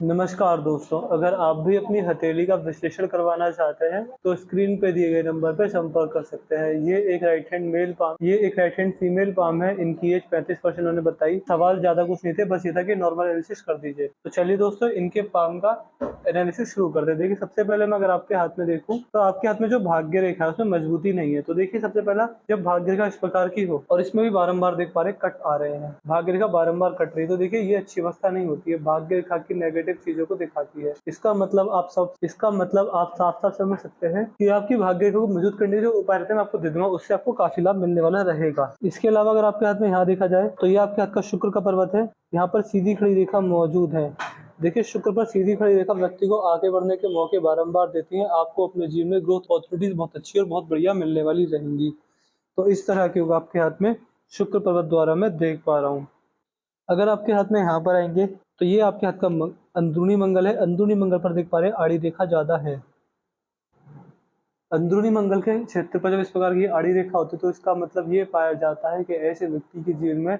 नमस्कार दोस्तों, अगर आप भी अपनी हथेली का विश्लेषण करवाना चाहते हैं, तो स्क्रीन पे दिए गए नंबर पे संपर्क कर सकते हैं। ये एक राइट हैंड फीमेल पाम है। इनकी एज 35 वर्ष इन्होंने बताई। सवाल ज्यादा कुछ नहीं थे, बस ये था कि नॉर्मल एनालिसिस कर दीजिए। तो चलिए दोस्तों, इनके पाम का एनालिसिस शुरू करते हैं। देखिए, सबसे पहले मैं अगर आपके हाथ में देखूं, तो आपके हाथ में जो भाग्य रेखा है उसमें मजबूती नहीं है। तो देखिए, सबसे पहला, जब भाग्य रेखा इस प्रकार की हो और इसमें भी बारंबार देख पा रहे कट आ रहे हैं, भाग्य रेखा बारंबार कट रही है, तो देखिए ये अच्छी अवस्था नहीं होती है। भाग्य रेखा की नेगेटिव चीजों को दिखाती है। इसका मतलब आप साफ साफ समझ सकते हैं कि आपकी भाग्य रेखा को मजबूत करने के जो उपाय रहते हैं मैं आपको दे दूंगा, उससे आपको काफी लाभ मिलने वाला रहेगा। इसके अलावा अगर आपके हाथ में यहाँ देखा जाए, तो ये आपके हाथ का शुक्र का पर्वत है। यहाँ पर सीधी खड़ी रेखा मौजूद है। देखिए, शुक्र पर सीधी खड़ी रेखा व्यक्ति को आगे बढ़ने के मौके बारंबार देती है। आपको अपने जीवन में ग्रोथ अपॉर्चुनिटीज बहुत अच्छी और बहुत बढ़िया मिलने वाली रहेंगी। तो इस तरह के योग आपके हाथ में शुक्र पर्वत द्वारा मैं देख पा रहा हूँ। अगर आपके हाथ में यहाँ पर आएंगे, तो ये आपके हाथ का अंदरूनी मंगल है। अंदरूनी मंगल पर देख पा रहे हैं आड़ी रेखा ज्यादा है। अंदरूनी मंगल के क्षेत्र पर जब इस प्रकार की आड़ी रेखा होती है, तो इसका मतलब ये पाया जाता है कि ऐसे व्यक्ति के जीवन में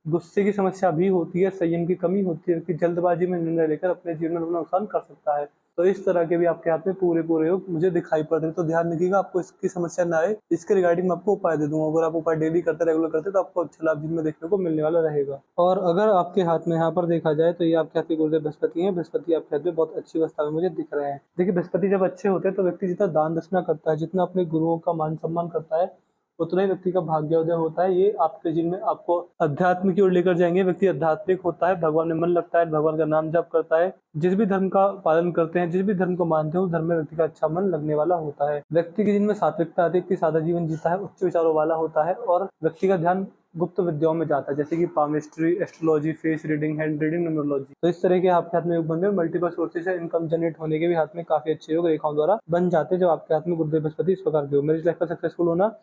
गुस्से की समस्या भी होती है, संयम की कमी होती है, कि जल्दबाजी में निर्णय लेकर अपने जीवन में अपना नुकसान कर सकता है। तो इस तरह के भी आपके हाथ में पूरे योग मुझे दिखाई पड़ रहे हैं। तो ध्यान रखिएगा, आपको इसकी समस्या ना आए, इसके रिगार्डिंग मैं आपको उपाय दे दूंगा। अगर आप उपाय डेली करते, रेगुलर करते, तो आपको अच्छा लाभ जीवन में देखने को मिलने वाला रहेगा। और अगर आपके हाथ में यहाँ पर देखा जाए, तो ये आपके हाथ के गुरुदेव बृहस्पति है। बृहस्पति आपके हाथ में बहुत अच्छी अवस्था में मुझे दिख रहे हैं। देखिए, बृहस्पति जब अच्छे होते हैं, तो व्यक्ति जितना दान दक्षिणा करता है, जितना अपने गुरुओं का मान सम्मान करता है, उतना ही व्यक्ति का भाग्योदय होता है। ये आपके जीवन में आपको अध्यात्म की ओर लेकर जाएंगे। व्यक्ति आध्यात्मिक होता है, भगवान में मन लगता है, भगवान का नाम जप करता है। जिस भी धर्म का पालन करते हैं, जिस भी धर्म को मानते हैं, उस धर्म में व्यक्ति का अच्छा मन लगने वाला होता है। व्यक्ति के जीवन में सात्विकता आती है, व्यक्ति सादा जीवन जीता है, उच्च विचारों वाला होता है, और व्यक्ति का ध्यान गुप्त विद्याओं में जाता है, जैसे कि palmistry, astrology, face reading, hand reading, numerology. तो इस तरह के आपके हाथ में योग बन गए। मल्टीपल सोर्सेज से इनकम जनरेट होने के भी हाथ में काफी अच्छे योग रेखाओं द्वारा बन जाते हैं, जब आपके हाथ में गुरुदेव बृहस्पति इस प्रकार के हो। मेरी लाइफ का सक्सेसफुल होना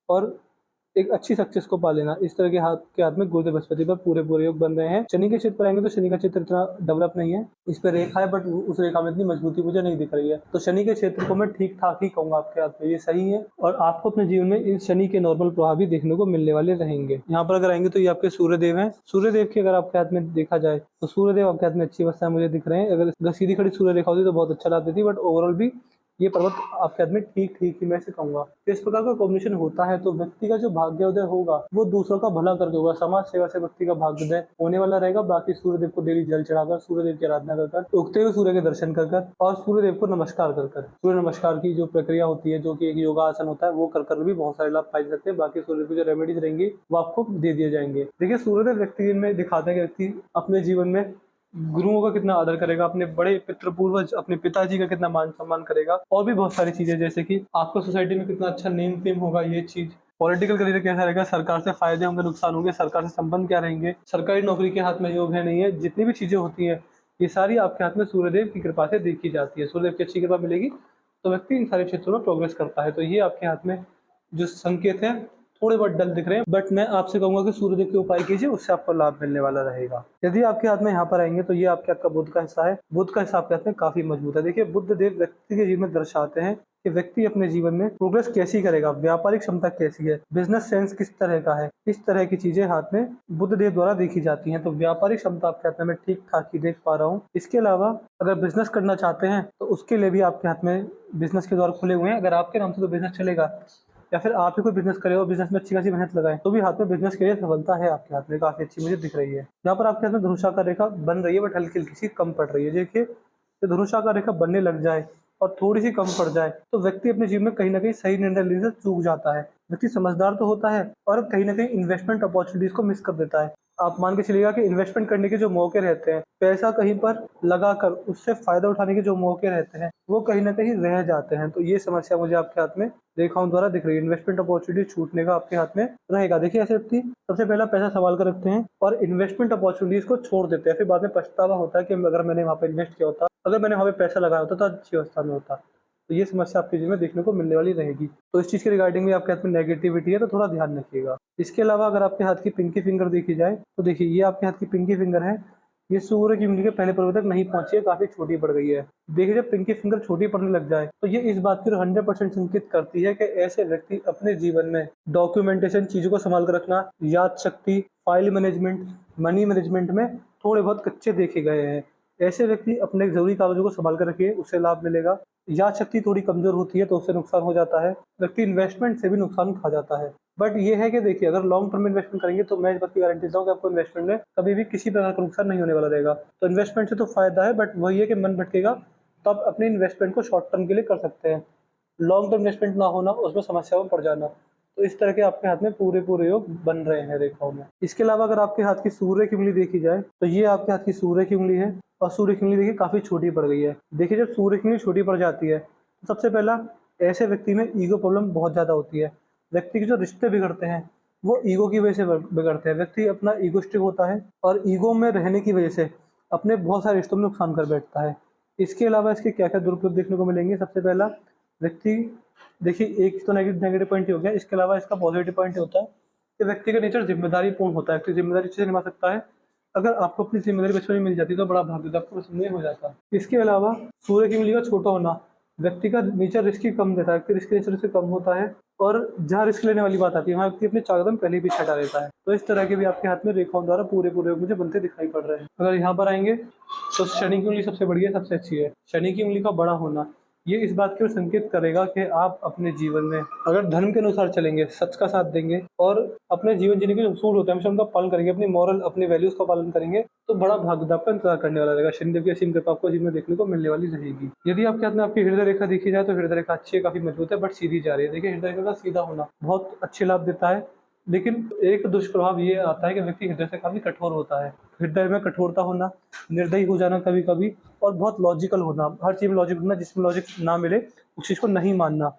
और एक अच्छी सक्सेस को पा लेना, इस तरह के हाथ में गुरुदेव बृहस्पति पर पूरे योग बन रहे हैं। शनि के क्षेत्र पर आएंगे, तो शनि का क्षेत्र इतना डेवलप नहीं है। इस पर रेखा है, बट उस रेखा में इतनी मजबूती मुझे नहीं दिख रही है। तो शनि के क्षेत्र को मैं ठीक ठाक ही कहूंगा आपके हाथ में, ये सही है। और आपको अपने जीवन में इस शनि के नॉर्मल प्रभाव भी देखने को मिलने वाले रहेंगे। यहाँ पर अगर आएंगे, तो ये आपके सूर्यदेव हैं। सूर्यदेव की अगर आपके हाथ में देखा जाए, तो सूर्यदेव आपके हाथ में अच्छी अवस्था में मुझे दिख रहे हैं। अगर सीधी खड़ी सूर्य रेखा होती तो बहुत अच्छा लाभ देती, बट ओवरऑल भी ये पर्वत आपके हाथ में ठीक ठीक ही मैं से कहूंगा। तो इस प्रकार का कॉम्बिनेशन होता है, तो व्यक्ति का जो भाग्योदय होगा वो दूसरों का भला करके होगा। समाज सेवा से व्यक्ति का भाग्योदय होने वाला रहेगा। बाकी सूर्यदेव को डेली जल चढ़ाकर, सूर्यदेव की आराधना कर, उगते हुए सूर्य के दर्शन कर और सूर्यदेव को नमस्कार कर, सूर्य नमस्कार की जो प्रक्रिया होती है, जो कि एक योगासन होता है, वो कर भी बहुत सारे लाभ पाए सकते हैं। बाकी सूर्य की जो रेमेडीज रहेंगी वो आपको दे दिए जाएंगे। देखिए, सूर्यदेव व्यक्ति में दिखाते हैं कि व्यक्ति अपने जीवन में गुरुओं का कितना आदर करेगा, अपने बड़े पितृ पूर्वज अपने पिताजी का कितना मान सम्मान करेगा, और भी बहुत सारी चीजें, जैसे कि आपको सोसाइटी में कितना अच्छा नेम फेम होगा। ये चीज पॉलिटिकल करियर कैसा रहेगा, सरकार से फायदे होंगे, नुकसान होंगे, सरकार से संबंध क्या रहेंगे, सरकारी नौकरी के हाथ में योग है नहीं है, जितनी भी चीजें होती हैं, ये सारी आपके हाथ में सूर्यदेव की कृपा से देखी जाती है। सूर्यदेव की अच्छी कृपा मिलेगी तो व्यक्ति इन सारे क्षेत्रों में प्रोग्रेस करता है। तो ये आपके हाथ में जो संकेत हैं थोड़े बहुत डल दिख रहे हैं, बट मैं आपसे कहूंगा कि सूर्यदेव के उपाय कीजिए, उससे आपको लाभ मिलने वाला रहेगा। यदि आपके हाथ में यहाँ पर आएंगे, तो ये आपके हाथ का बुध का हिस्सा है। बुध का हिस्सा आपके हाथ में काफी मजबूत है। देखिए, बुध देव व्यक्ति के जीवन में दर्शाते हैं कि व्यक्ति अपने जीवन में प्रोग्रेस कैसी करेगा, व्यापारिक क्षमता कैसी है, बिजनेस सेंस किस तरह का है, इस तरह की चीजें हाथ में बुध देव द्वारा देखी जाती हैं। तो व्यापारिक क्षमता आपके हाथ में मैं ठीक ठाक ही देख पा रहा हूँ। इसके अलावा अगर बिजनेस करना चाहते हैं, तो उसके लिए भी आपके हाथ में बिजनेस के द्वार खुले हुए हैं। अगर आपके नाम से तो बिजनेस चलेगा, या फिर आप ही कोई बिजनेस करे और बिजनेस में अच्छी खासी मेहनत लगाए, तो भी हाथ में बिजनेस के लिए सफलता है आपके हाथ में, काफी अच्छी मुझे दिख रही है। यहाँ पर आपके हाथ में धनुषाकार रेखा बन रही है, बट हल्की हल्की सी कम पड़ रही है। देखिए, धनुषाकार रेखा बनने लग जाए और थोड़ी सी कम पड़ जाए, तो व्यक्ति अपने जीवन में कहीं ना कहीं सही निर्णय लेने से चूक जाता है। व्यक्ति समझदार तो होता है, और कहीं ना कहीं इन्वेस्टमेंट अपॉर्चुनिटीज को मिस कर देता है। आप मान के चलिएगा कि इन्वेस्टमेंट करने के जो मौके रहते हैं, पैसा कहीं पर लगाकर उससे फायदा उठाने के जो मौके रहते हैं, वो कहीं ना कहीं रह जाते हैं। तो ये समस्या मुझे आपके हाथ में रेखाओं द्वारा दिख रही है। इन्वेस्टमेंट अपॉर्चुनिटी छूटने का आपके हाथ में रहेगा। देखिए, ऐसे व्यक्ति सबसे पहला पैसा संभाल कर रखते हैं और इन्वेस्टमेंट अपॉर्चुनिटीज को छोड़ देते हैं। फिर बाद में पछतावा होता है कि अगर मैंने वहां पर इन्वेस्ट किया होता, अगर मैंने वहां पे पैसा लगाया होता, तो अच्छी अवस्था में होता। तो ये समस्या आपके जीवन में देखने को मिलने वाली रहेगी। तो इस चीज के रिगार्डिंग भी आपके हाथ में नेगेटिविटी है, तो थोड़ा ध्यान रखिएगा। इसके अलावा अगर आपके हाथ की पिंकी फिंगर देखी जाए, तो देखिए, ये आपके हाथ की पिंकी फिंगर है। ये सूर्य की उंगली के पहले पर्वत तक नहीं पहुंची है, काफी छोटी पड़ गई है। देखिए, जब पिंकी फिंगर छोटी पड़ने लग जाए, तो ये इस बात की 100% संकेत करती है कि ऐसे व्यक्ति अपने जीवन में डॉक्यूमेंटेशन, चीजों को संभाल कर रखना, याद शक्ति, फाइल मैनेजमेंट, मनी मैनेजमेंट में थोड़े बहुत कच्चे देखे गए हैं। ऐसे व्यक्ति अपने ज़रूरी कागज़ों को सँभाल कर रखिए, उससे लाभ मिलेगा। याद शक्ति थोड़ी कमज़ोर होती है तो उससे नुकसान हो जाता है। व्यक्ति इन्वेस्टमेंट से भी नुकसान खा जाता है। बट ये है कि देखिए, अगर लॉन्ग टर्म में इन्वेस्टमेंट करेंगे तो मैं इस बात की गारंटी देता हूँ कि आपको इन्वेस्टमेंट में कभी भी किसी प्रकार का नुकसान नहीं होने वाला रहेगा। तो इन्वेस्टमेंट से तो फ़ायदा है, बट वही है कि मन भटकेगा तो आप अपने इन्वेस्टमेंट को शॉर्ट टर्म के लिए कर सकते हैं। लॉन्ग टर्म इन्वेस्टमेंट ना होना, उसमें समस्याओं में पड़ जाना। तो इस तरह के आपके हाथ में पूरे योग बन रहे हैं रेखाओं में। इसके अलावा अगर आपके हाथ की सूर्य की उँगली देखी जाए तो ये आपके हाथ की सूर्य की उँगली है और सूर्य की उँगली देखिए काफ़ी छोटी पड़ गई है। देखिए, जब सूर्य की उँगली छोटी पड़ जाती है तो सबसे पहला, ऐसे व्यक्ति में ईगो प्रॉब्लम बहुत ज़्यादा होती है। व्यक्ति के जो रिश्ते बिगड़ते हैं वो ईगो की वजह से बिगड़ते हैं। व्यक्ति अपना ईगोइस्टिक होता है और ईगो में रहने की वजह से अपने बहुत सारे रिश्तों में नुकसान कर बैठता है। इसके अलावा इसके क्या-क्या दुरुपयोग देखने को मिलेंगे? सबसे पहला, व्यक्ति, देखिए एक तो नेगेटिव पॉइंट ही हो गया, इसके अलावा इसका पॉजिटिव पॉइंट ये होता है कि व्यक्ति का नेचर ज़िम्मेदारीपूर्ण होता है, व्यक्ति ज़िम्मेदारी अच्छे से निभा सकता है। अगर आपको अपनी ज़िम्मेदारी बचपन में मिल जाती तो बड़ा भाग्य होता, आपको बचपन में हो जाता। इसके अलावा सूर्य की उँगली का छोटा होना, व्यक्ति का नेचर रिस्की कम देता है, व्यक्ति रिस्क नेचर से कम होता है और जहाँ रिस्क लेने वाली बात आती है वहाँ व्यक्ति अपने चार कदम पहले ही पीछे हटा देता है। तो इस तरह के भी आपके हाथ में रेखाओं द्वारा पूरे योग मुझे बनते दिखाई पड़ रहे हैं। अगर यहाँ पर आएँगे तो शनि की उँगली सबसे बढ़िया, सबसे अच्छी है। शनि की उँगली का बड़ा होना, ये इस बात की ओर संकेत करेगा कि आप अपने जीवन में अगर धर्म के अनुसार चलेंगे, सच का साथ देंगे और अपने जीवन जीने के जो उसूल होते हैं हमेशा उनका पालन करेंगे, अपनी मॉरल, अपनी वैल्यूज़ का पालन करेंगे, तो बड़ा भाग्य आपका इंतजार करने वाला रहेगा। शनिदेव की असीम कृपा आपको जीवन में देखने को मिलने वाली रहेगी। यदि आपके हाथ में आपकी हृदय रेखा देखी जाए तो हृदय रेखा अच्छी है, काफ़ी मजबूत है, बट सीधी जा रही है। देखिए, हृदय रेखा का सीधा होना बहुत अच्छे लाभ देता है, लेकिन एक दुष्प्रभाव ये आता है कि व्यक्ति हृदय से काफ़ी कठोर होता है। हृदय में कठोरता होना, निर्दयी हो जाना कभी-कभी और बहुत लॉजिकल होना, हर चीज़ में लॉजिक ढूँढना, जिसमें लॉजिक ना मिले उस चीज़ को नहीं मानना।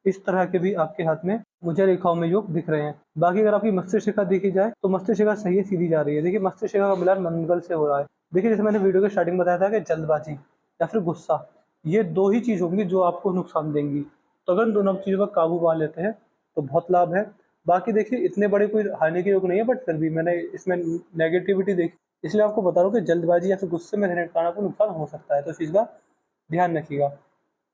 इस तरह के भी आपके हाथ में मुझे रेखाओं में योग दिख रहे हैं। बाकी अगर आपकी मस्तिष्क रेखा देखी जाए तो मस्तिष्क रेखा सही है, सीधी जा रही है। देखिए, मस्तिष्क रेखा का मिलान मंगल से हो रहा है। देखिए, जैसे मैंने वीडियो के स्टार्टिंग में बताया था कि जल्दबाजी या फिर गुस्सा, ये 2 ही चीज़ होंगी जो आपको नुकसान देंगी। तो अगर इन दोनों चीज़ों पर काबू पा लेते हैं तो बहुत लाभ है। बाकी देखिए, इतने बड़े कोई हानि के योग नहीं है, बट फिर भी मैंने इसमें नेगेटिविटी देखी, इसलिए आपको बता रहा हूँ कि जल्दबाजी या फिर गुस्से में रहने के कारण आपको नुकसान हो सकता है। तो इस चीज़ का ध्यान रखिएगा।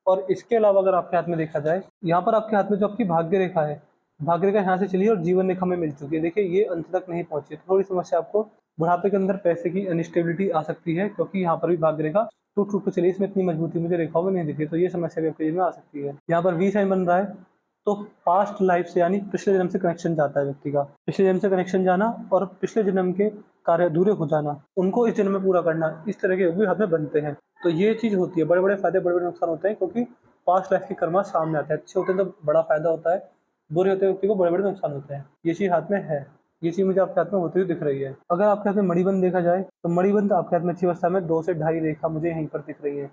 और इसके अलावा अगर आपके हाथ में देखा जाए, यहाँ पर आपके हाथ में जो आपकी भाग्य रेखा है, भाग्य रेखा यहाँ से चली है और जीवन रेखा में मिल चुकी है। देखिए, ये अंत तक नहीं पहुँची है, थोड़ी समस्या आपको बुढ़ापे के अंदर पैसे की अनस्टेबिलिटी आ सकती है, क्योंकि यहाँ पर भी भाग्य रेखा टूट-टूट के चली है, इसमें इतनी मजबूती मुझे रेखाओं में नहीं दिखी, तो ये समस्या भी आपके जीवन में आ सकती है। यहाँ पर वी साइन बन रहा है, तो पास्ट लाइफ से यानी पिछले जन्म से कनेक्शन जाता है व्यक्ति का। पिछले जन्म से कनेक्शन जाना और पिछले जन्म के कार्य अधूरे हो जाना, उनको इस जन्म में पूरा करना, इस तरह के योग भी हाथ में बनते हैं। तो ये चीज़ होती है, बड़े-बड़े फ़ायदे, बड़े-बड़े नुकसान होते हैं, क्योंकि पास्ट लाइफ के कर्मा सामने आते हैं। अच्छे होते हैं तो बड़ा फ़ायदा होता है, बुरे होते हैं व्यक्ति को बड़े-बड़े नुकसान होते हैं। ये चीज़ हाथ में है, ये चीज़ मुझे आपके हाथ में होती हुई दिख रही है। अगर आपके हाथ में मणिबंध देखा जाए तो मणिबंध आपके हाथ में अच्छी अवस्था में 2 से ढाई रेखा मुझे यहीं पर दिख रही है।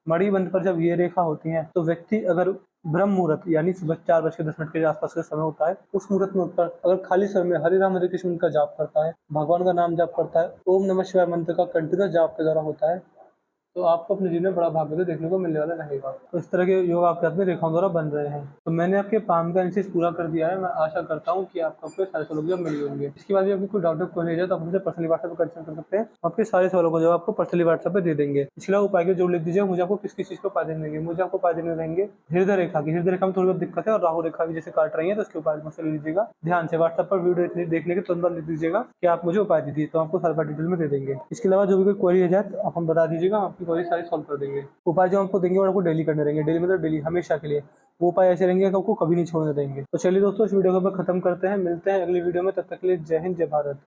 मणिबंध पर जब ये रेखा होती है तो व्यक्ति अगर ब्रह्म मुहूर्त यानी सुबह 4:10 के आसपास का समय होता है, उस मुहूर्त में उठकर अगर खाली समय में हरे राम हरे कृष्ण का जाप करता है, भगवान का नाम जाप करता है, ओम नमः शिवाय मंत्र का कंटिन्यूअस जाप के द्वारा होता है, तो आपको अपने जीवन में बड़ा भाग्य तो देखने को मिलने वाला रहेगा। तो इस तरह के योग आपके हाथ में रेखाओं द्वारा बन रहे हैं। तो मैंने आपके पाम का एनालिसिस पूरा कर दिया है। मैं आशा करता हूँ कि आपको आपके सारे सवालों के जवाब मिल गए होंगे। इसके बाद भी आपको कोई डाउट कोई नहीं है तो आप हमसे पर्सनली व्हाट्सएप पर कंसल्ट कर सकते हैं। आपके सारे सवालों का जवाब आपको पर्सनली व्हाट्सएप पे दे देंगे। इसके अलावा उपाय के जो लिख दीजिए, मुझे आपको किस-किस चीज़ के उपाय देने रहेंगे। मुझे आपको उपाय देने रहेंगे हृदय रेखा की। हृदय रेखा में थोड़ी बहुत दिक्कत है और राहु रेखा भी जैसे काट रही है, तो उसके उपाय मुझसे ले लीजिएगा। ध्यान से व्हाट्सएप पर वीडियो देखने के तुरंत बाद लिख दीजिएगा कि आप मुझे उपाय दीजिए, तो आपको सारा उपाय डिटेल में दे देंगे। इसके अलावा जो भी कोई क्वेरी रह जाए तो आप हम बता दीजिएगा, आपकी क्वेरी सारी सॉल्व कर देंगे। उपाय जो आपको देंगे वो आपको डेली करने रहेंगे, डेली मतलब डेली, हमेशा के लिए। वो उपाय ऐसे रहेंगे कि आपको कभी नहीं छोड़ने देंगे। तो चलिए दोस्तों, इस वीडियो को खत्म करते हैं, मिलते हैं अगली वीडियो में, तब तक के लिए जय हिंद, जय भारत।